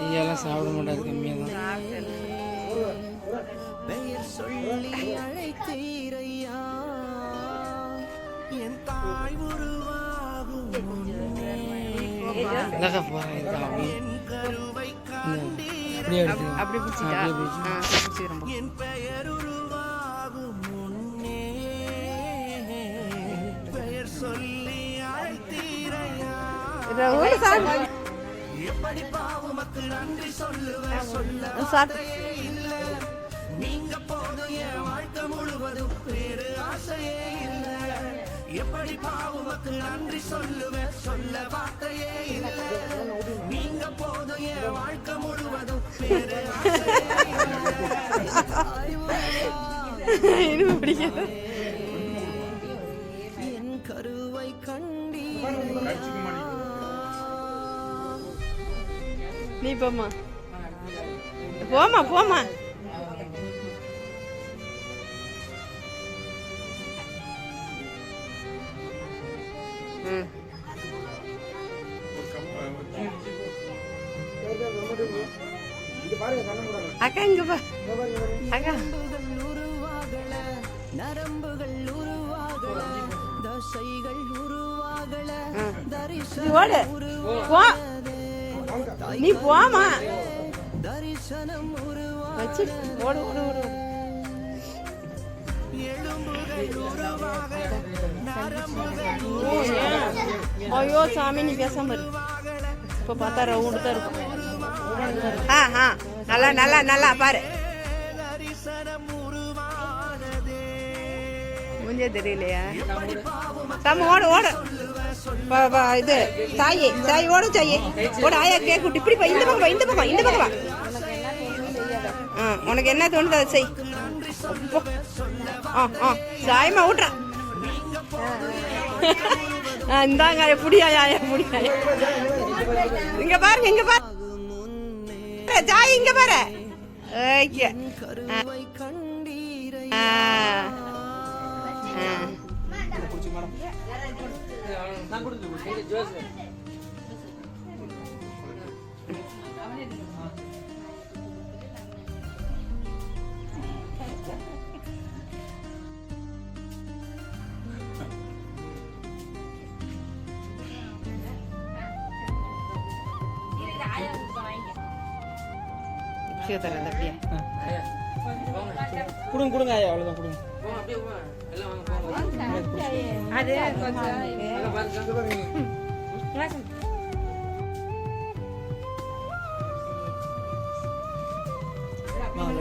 ஐயாலாம் சாப்பிட மாட்டாது, கம்மியாக தான். பெயர் சொல்லி அழைத்தீரையா, என் தாய் உருவாகும் என் பெயர் உருவாகும் முன்னே பெயர் சொல்லி அழைத்தீரையா, எப்படி பாவமக்கு நன்றி சொல்லுவேன் சொல்ல இல்ல, நீங்க போதும் என் வாழ்க்கை முழுவதும் வேறு ஆசையே இல்ல, எப்படி பாவமக்கு நன்றி சொல்லுவேன் சொல்ல வார்த்தையே இல்ல, நீங்க போதும் என் வாழ்க்கை முழுவதும் வேறு ஆசையே இல்ல, என் கருவை கண்டீரையா. நீ போமா போமா போமா. அக்கா இங்க பா அக்கா. நரம்புகள் உருவாகல, தசைகள் உருவாகல, நீ போமா. தரிசனம் வச்சு ஓடு ஓடு ஓடு. ஐயோ சாமி, நீ பேசாம இரு. இப்ப பார்த்தா ரவுண்டு தான் இருக்கும். நல்லா நல்லா நல்லா பாரு. முடிஞ்சே தெரியலையா? சாமி ஓடு ஓடு. இது சாயி சாயி ஓடு சாயி ஓடு. ஆயா கேட்குட்டு இப்படி பா. இந்த பக்கம் வா, இந்த பக்கம் இந்த பக்கம் வா. உனக்கு என்ன தோணுது அதை செய். சாயமா விட்றான். இந்தாங்க எப்படியா எப்படியா. இங்க பாருங்க இங்க பாரு சாய், இங்க பாரு. கொடுங்க கொடுங்க ஐயா, அவ்வளோதான் கொடுங்க. அது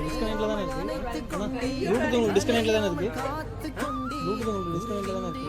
டிஸ்கனெக்ட்ல தானே இருக்கு. ப்ளூடூத் உங்களுக்கு டிஸ்கனெக்ட்ல தானே இருக்கு. ப்ளூடூத் உங்களுக்கு டிஸ்கனெக்ட்ல தானே இருக்கு.